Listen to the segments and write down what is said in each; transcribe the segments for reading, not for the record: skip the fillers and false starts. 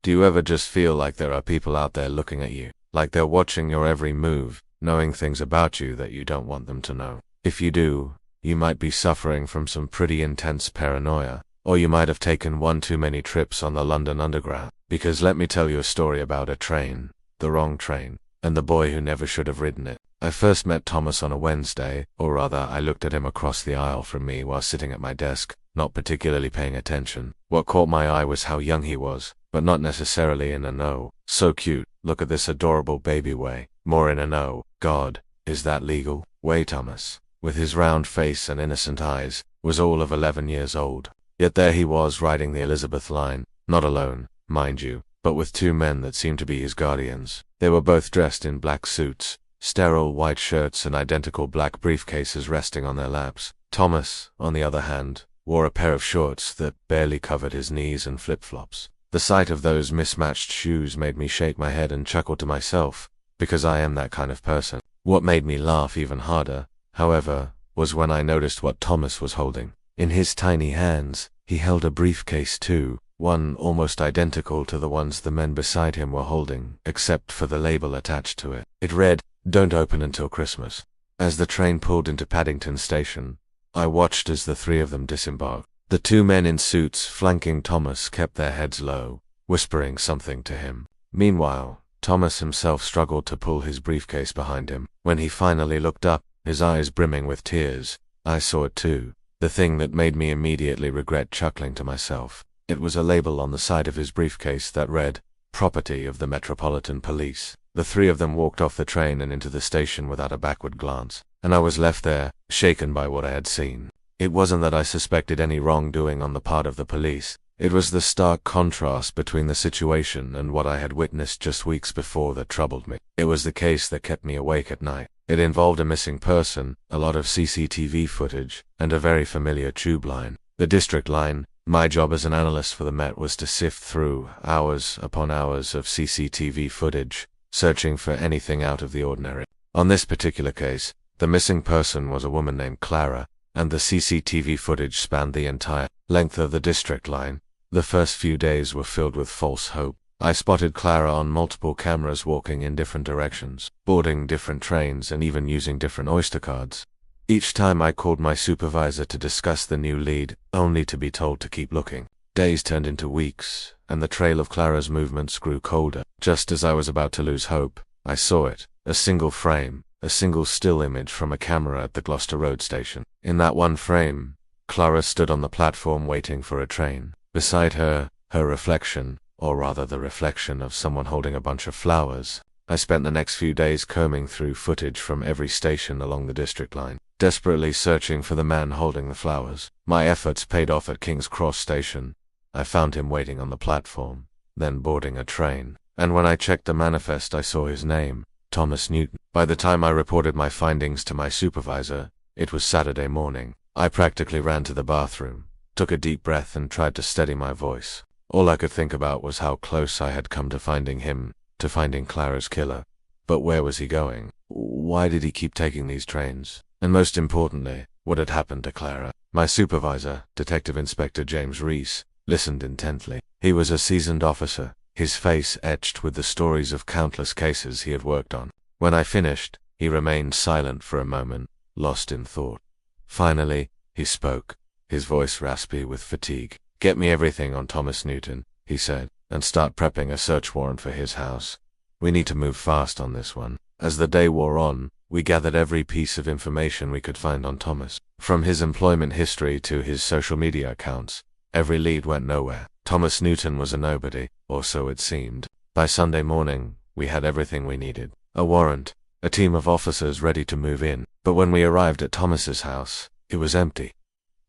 Do you ever just feel like there are people out there looking at you, like they're watching your every move, knowing things about you that you don't want them to know? If you do, you might be suffering from some pretty intense paranoia, or you might have taken one too many trips on the London Underground. Because let me tell you a story about a train, the wrong train, and the boy who never should have ridden it. I first met Thomas on a Wednesday, or rather I looked at him across the aisle from me while sitting at my desk, not particularly paying attention. What caught my eye was how young he was, but not necessarily in an "oh, so cute, look at this adorable baby" way, more in an "oh, God, is that legal" way. Thomas, with his round face and innocent eyes, was all of 11 years old. Yet there he was riding the Elizabeth line, not alone, mind you, but with two men that seemed to be his guardians. They were both dressed in black suits, sterile white shirts and identical black briefcases resting on their laps. Thomas, on the other hand, wore a pair of shorts that barely covered his knees and flip-flops. The sight of those mismatched shoes made me shake my head and chuckle to myself, because I am that kind of person. What made me laugh even harder, however, was when I noticed what Thomas was holding. In his tiny hands, he held a briefcase too, one almost identical to the ones the men beside him were holding, except for the label attached to it. It read, "Don't open until Christmas." As the train pulled into Paddington Station, I watched as the three of them disembarked. The two men in suits flanking Thomas kept their heads low, whispering something to him. Meanwhile, Thomas himself struggled to pull his briefcase behind him. When he finally looked up, his eyes brimming with tears, I saw it too. The thing that made me immediately regret chuckling to myself. It was a label on the side of his briefcase that read, "Property of the Metropolitan Police." The three of them walked off the train and into the station without a backward glance, and I was left there, shaken by what I had seen. It wasn't that I suspected any wrongdoing on the part of the police. It was the stark contrast between the situation and what I had witnessed just weeks before that troubled me. It was the case that kept me awake at night. It involved a missing person, a lot of CCTV footage, and a very familiar tube line. The District Line. My job as an analyst for the Met was to sift through hours upon hours of CCTV footage, searching for anything out of the ordinary. On this particular case, the missing person was a woman named Clara, and the CCTV footage spanned the entire length of the District Line. The first few days were filled with false hope. I spotted Clara on multiple cameras walking in different directions, boarding different trains and even using different Oyster cards. Each time I called my supervisor to discuss the new lead, only to be told to keep looking. Days turned into weeks, and the trail of Clara's movements grew colder. Just as I was about to lose hope, I saw it, a single frame, a single still image from a camera at the Gloucester Road station. In that one frame, Clara stood on the platform waiting for a train. Beside her, her reflection, or rather the reflection of someone holding a bunch of flowers. I spent the next few days combing through footage from every station along the District Line, desperately searching for the man holding the flowers. My efforts paid off at King's Cross Station. I found him waiting on the platform, then boarding a train, and when I checked the manifest I saw his name, Thomas Newton. By the time I reported my findings to my supervisor, it was Saturday morning. I practically ran to the bathroom, took a deep breath and tried to steady my voice. All I could think about was how close I had come to finding him, to finding Clara's killer. But where was he going? Why did he keep taking these trains? And most importantly, what had happened to Clara? My supervisor, Detective Inspector James Reese, listened intently. He was a seasoned officer, his face etched with the stories of countless cases he had worked on. When I finished, he remained silent for a moment, lost in thought. Finally, he spoke, his voice raspy with fatigue. "Get me everything on Thomas Newton," he said, "and start prepping a search warrant for his house. We need to move fast on this one." As the day wore on, we gathered every piece of information we could find on Thomas. From his employment history to his social media accounts, every lead went nowhere. Thomas Newton was a nobody, or so it seemed. By Sunday morning, we had everything we needed. A warrant, a team of officers ready to move in. But when we arrived at Thomas's house, it was empty.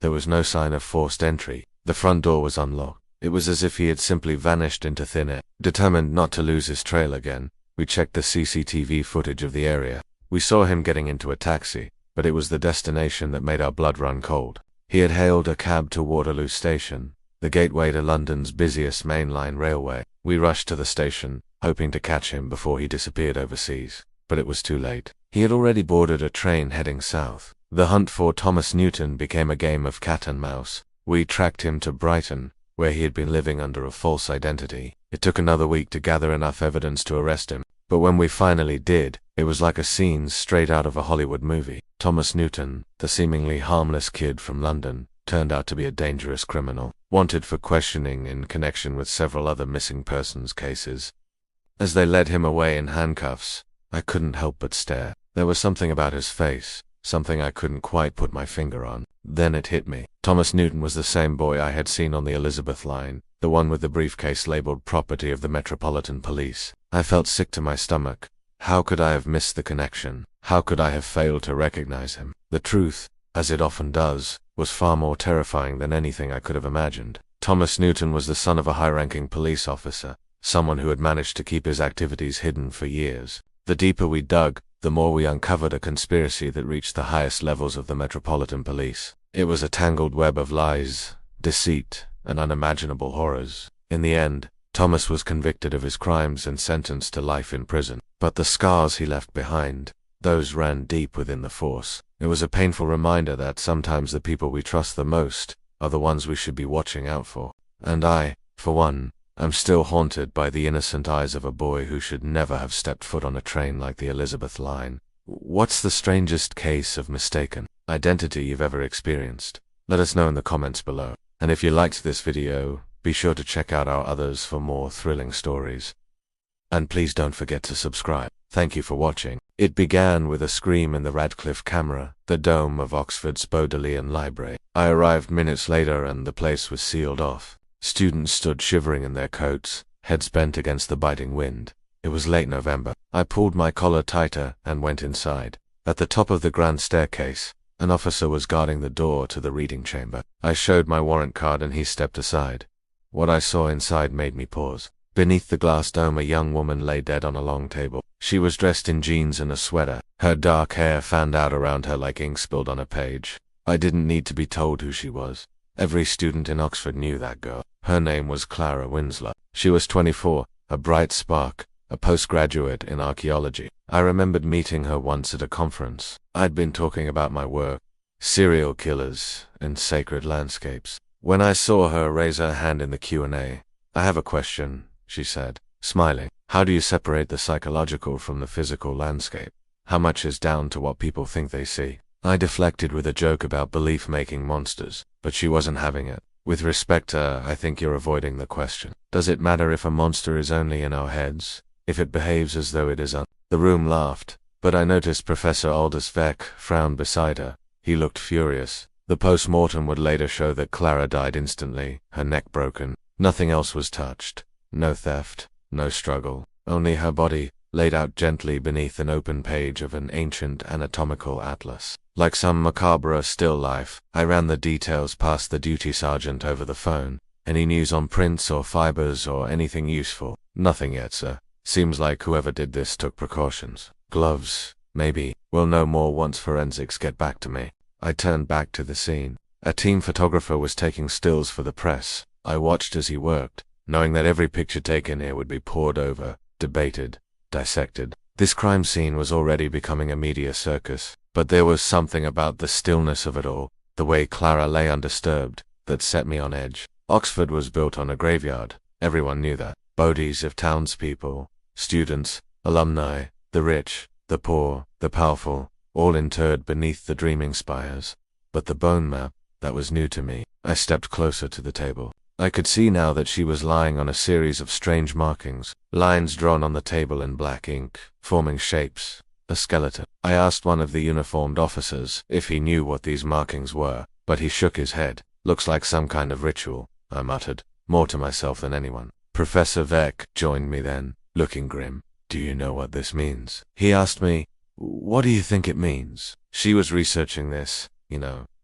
There was no sign of forced entry. The front door was unlocked. It was as if he had simply vanished into thin air. Determined not to lose his trail again, we checked the CCTV footage of the area. We saw him getting into a taxi, but it was the destination that made our blood run cold. He had hailed a cab to Waterloo Station, the gateway to London's busiest mainline railway. We rushed to the station, hoping to catch him before he disappeared overseas. But it was too late. He had already boarded a train heading south. The hunt for Thomas Newton became a game of cat and mouse. We tracked him to Brighton, where he had been living under a false identity. It took another week to gather enough evidence to arrest him. But when we finally did, it was like a scene straight out of a Hollywood movie. Thomas Newton, the seemingly harmless kid from London, turned out to be a dangerous criminal, wanted for questioning in connection with several other missing persons cases. As they led him away in handcuffs, I couldn't help but stare. There was something about his face, something I couldn't quite put my finger on. Then it hit me. Thomas Newton was the same boy I had seen on the Elizabeth line, the one with the briefcase labeled property of the Metropolitan Police. I felt sick to my stomach. How could I have missed the connection? How could I have failed to recognize him? The truth, as it often does, was far more terrifying than anything I could have imagined. Thomas Newton was the son of a high-ranking police officer, someone who had managed to keep his activities hidden for years. The deeper we dug, the more we uncovered a conspiracy that reached the highest levels of the Metropolitan Police. It was a tangled web of lies, deceit, and unimaginable horrors. In the end, Thomas was convicted of his crimes and sentenced to life in prison. But the scars he left behind, those ran deep within the force. It was a painful reminder that sometimes the people we trust the most are the ones we should be watching out for. And I, for one, am still haunted by the innocent eyes of a boy who should never have stepped foot on a train like the Elizabeth line. What's the strangest case of mistaken identity you've ever experienced? Let us know in the comments below. And if you liked this video, be sure to check out our others for more thrilling stories. And please don't forget to subscribe. Thank you for watching. It began with a scream in the Radcliffe camera, the dome of Oxford's Bodleian Library. I arrived minutes later and the place was sealed off. Students stood shivering in their coats, heads bent against the biting wind. It was late November. I pulled my collar tighter and went inside. At the top of the grand staircase, an officer was guarding the door to the reading chamber. I showed my warrant card and he stepped aside. What I saw inside made me pause. Beneath the glass dome, a young woman lay dead on a long table. She was dressed in jeans and a sweater. Her dark hair fanned out around her like ink spilled on a page. I didn't need to be told who she was. Every student in Oxford knew that girl. Her name was Clara Winslow. She was 24, a bright spark, a postgraduate in archaeology. I remembered meeting her once at a conference. I'd been talking about my work, serial killers and sacred landscapes. When I saw her raise her hand in the Q&A, "I have a question," she said, smiling. "How do you separate the psychological from the physical landscape? How much is down to what people think they see?" I deflected with a joke about belief-making monsters, but she wasn't having it. "With respect, I think you're avoiding the question. Does it matter if a monster is only in our heads? If it behaves as though it is The room laughed, but I noticed Professor Aldous Veck frowned beside her. He looked furious. The post-mortem would later show that Clara died instantly, her neck broken. Nothing else was touched. No theft, no struggle. Only her body, laid out gently beneath an open page of an ancient anatomical atlas. Like some macabre still life, I ran the details past the duty sergeant over the phone. "Any news on prints or fibers or anything useful?" "Nothing yet, sir. Seems like whoever did this took precautions. Gloves, maybe. We'll know more once forensics get back to me." I turned back to the scene. A team photographer was taking stills for the press. I watched as he worked, knowing that every picture taken here would be pored over, debated, dissected. This crime scene was already becoming a media circus, but there was something about the stillness of it all, the way Clara lay undisturbed, that set me on edge. Oxford was built on a graveyard. Everyone knew that. Bodies of townspeople, students, alumni, the rich, the poor, the powerful, all interred beneath the dreaming spires. But the bone map, that was new to me. I stepped closer to the table. I could see now that she was lying on a series of strange markings, lines drawn on the table in black ink, forming shapes, a skeleton. I asked one of the uniformed officers if he knew what these markings were, but he shook his head. "Looks like some kind of ritual," I muttered, more to myself than anyone. Professor Veck joined me then, looking grim. "Do you know what this means?" he asked me. "What do you think it means?" She was researching this,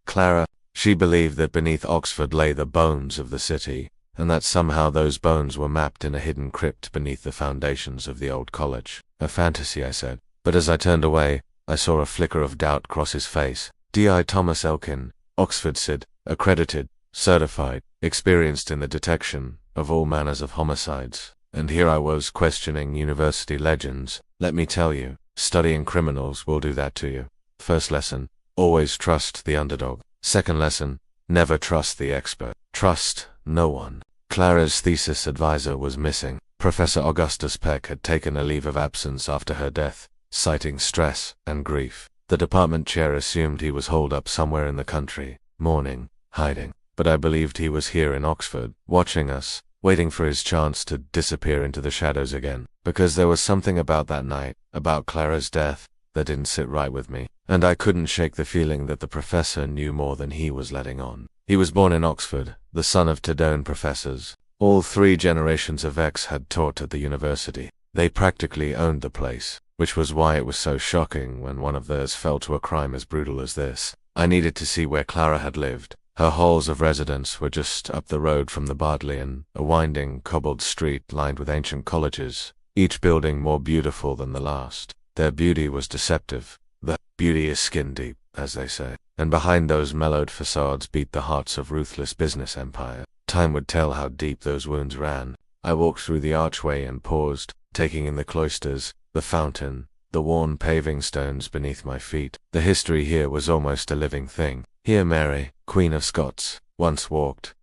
Clara. She believed that beneath Oxford lay the bones of the city, and that somehow those bones were mapped in a hidden crypt beneath the foundations of the old college. "A fantasy," I said. But as I turned away, I saw a flicker of doubt cross his face. D.I. Thomas Elkin, Oxford Cid, accredited, certified, experienced in the detection of all manners of homicides. And here I was questioning university legends. Let me tell you, studying criminals will do that to you. First lesson, always trust the underdog. Second lesson, never trust the expert. Trust no one. Clara's thesis advisor was missing. Professor Augustus Peck had taken a leave of absence after her death, citing stress and grief. The department chair assumed he was holed up somewhere in the country, mourning, hiding. But I believed he was here in Oxford, watching us, waiting for his chance to disappear into the shadows again. Because there was something about that night, about Clara's death, that didn't sit right with me. And I couldn't shake the feeling that the professor knew more than he was letting on. He was born in Oxford, the son of Tadone professors. All 3 generations of X had taught at the university. They practically owned the place, which was why it was so shocking when one of theirs fell to a crime as brutal as this. I needed to see where Clara had lived. Her halls of residence were just up the road from the Bodleian, a winding, cobbled street lined with ancient colleges, each building more beautiful than the last. Their beauty was deceptive. The beauty is skin deep, as they say. And behind those mellowed facades beat the hearts of ruthless business empire. Time would tell how deep those wounds ran. I walked through the archway and paused, taking in the cloisters, the fountain, the worn paving stones beneath my feet. The history here was almost a living thing. Here Mary, Queen of Scots, once walked.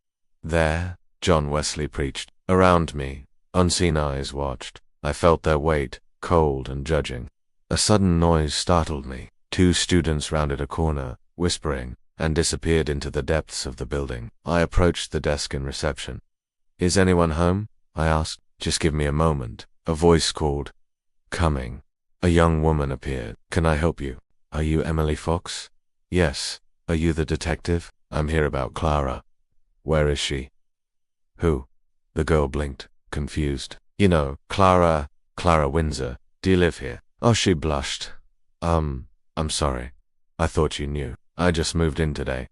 There, John Wesley preached. Around me, unseen eyes watched. I felt their weight, cold and judging. A sudden noise startled me. 2 students rounded a corner, whispering, and disappeared into the depths of the building. I approached the desk in reception. "Is anyone home?" I asked. "Just give me a moment." A voice called. "Coming." A young woman appeared. "Can I help you? Are you Emily Fox?" "Yes." "Are you the detective? I'm here about Clara." "Where is she?" "Who?" The girl blinked, confused. "You know, Clara Windsor. Do you live here?" Oh, she blushed. I'm sorry. I thought you knew. I just moved in today."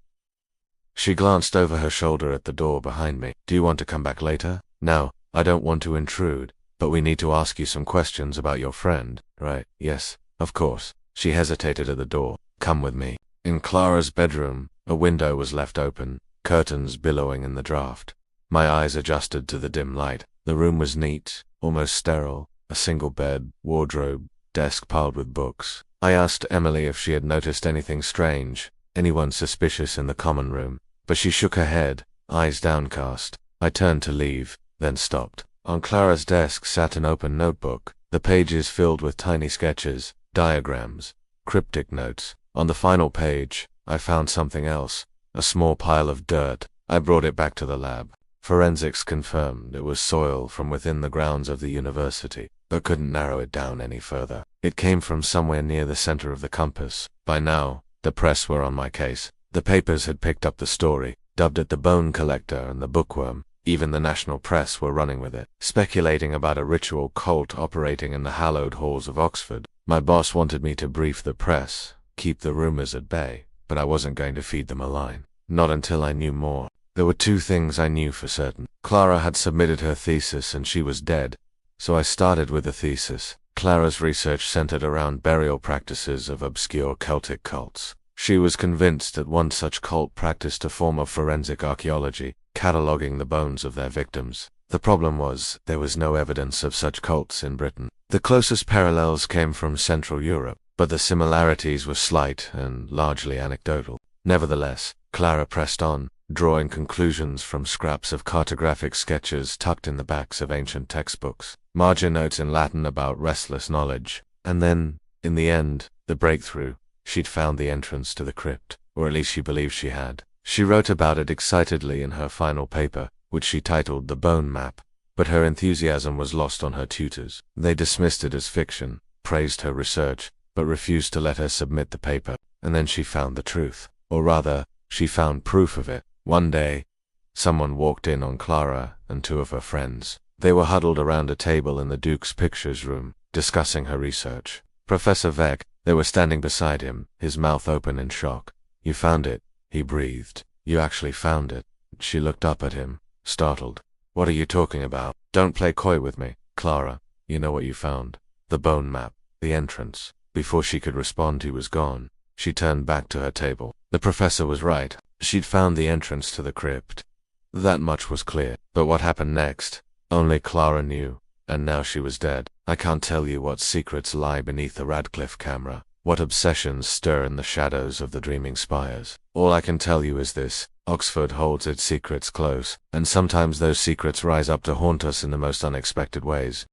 She glanced over her shoulder at the door behind me. "Do you want to come back later?" "No, I don't want to intrude, but we need to ask you some questions about your friend, right?" "Yes, of course." She hesitated at the door. "Come with me." In Clara's bedroom, a window was left open, curtains billowing in the draught. My eyes adjusted to the dim light. The room was neat, almost sterile, a single bed, wardrobe, desk piled with books. I asked Emily if she had noticed anything strange, anyone suspicious in the common room, but she shook her head, eyes downcast. I turned to leave, then stopped. On Clara's desk sat an open notebook, the pages filled with tiny sketches, diagrams, cryptic notes. On the final page, I found something else, a small pile of dirt. I brought it back to the lab. Forensics confirmed it was soil from within the grounds of the university, but couldn't narrow it down any further. It came from somewhere near the center of the compass. By now, the press were on my case. The papers had picked up the story, dubbed it the Bone Collector and the Bookworm. Even the national press were running with it, speculating about a ritual cult operating in the hallowed halls of Oxford. My boss wanted me to brief the press, keep the rumors at bay, but I wasn't going to feed them a line. Not until I knew more. There were 2 things I knew for certain. Clara had submitted her thesis and she was dead, so I started with the thesis. Clara's research centered around burial practices of obscure Celtic cults. She was convinced that one such cult practiced a form of forensic archaeology, cataloging the bones of their victims. The problem was, there was no evidence of such cults in Britain. The closest parallels came from Central Europe, but the similarities were slight and largely anecdotal. Nevertheless, Clara pressed on, drawing conclusions from scraps of cartographic sketches tucked in the backs of ancient textbooks, margin notes in Latin about restless knowledge, and then, in the end, the breakthrough. She'd found the entrance to the crypt, or at least she believed she had. She wrote about it excitedly in her final paper, which she titled The Bone Map, but her enthusiasm was lost on her tutors. They dismissed it as fiction, praised her research, but refused to let her submit the paper. And then she found the truth. Or rather, she found proof of it. One day, someone walked in on Clara and 2 of her friends. They were huddled around a table in the Duke's pictures room, discussing her research. Professor Veck, they were standing beside him, his mouth open in shock. "You found it," he breathed. "You actually found it." She looked up at him, startled. "What are you talking about? Don't play coy with me." "Clara, you know what you found. The bone map, the entrance." Before she could respond, he was gone. She turned back to her table. The professor was right. She'd found the entrance to the crypt. That much was clear. But what happened next? Only Clara knew. And now she was dead. I can't tell you what secrets lie beneath the Radcliffe camera, What obsessions stir in the shadows of the dreaming spires? All I can tell you is this: Oxford holds its secrets close, and sometimes those secrets rise up to haunt us in the most unexpected ways.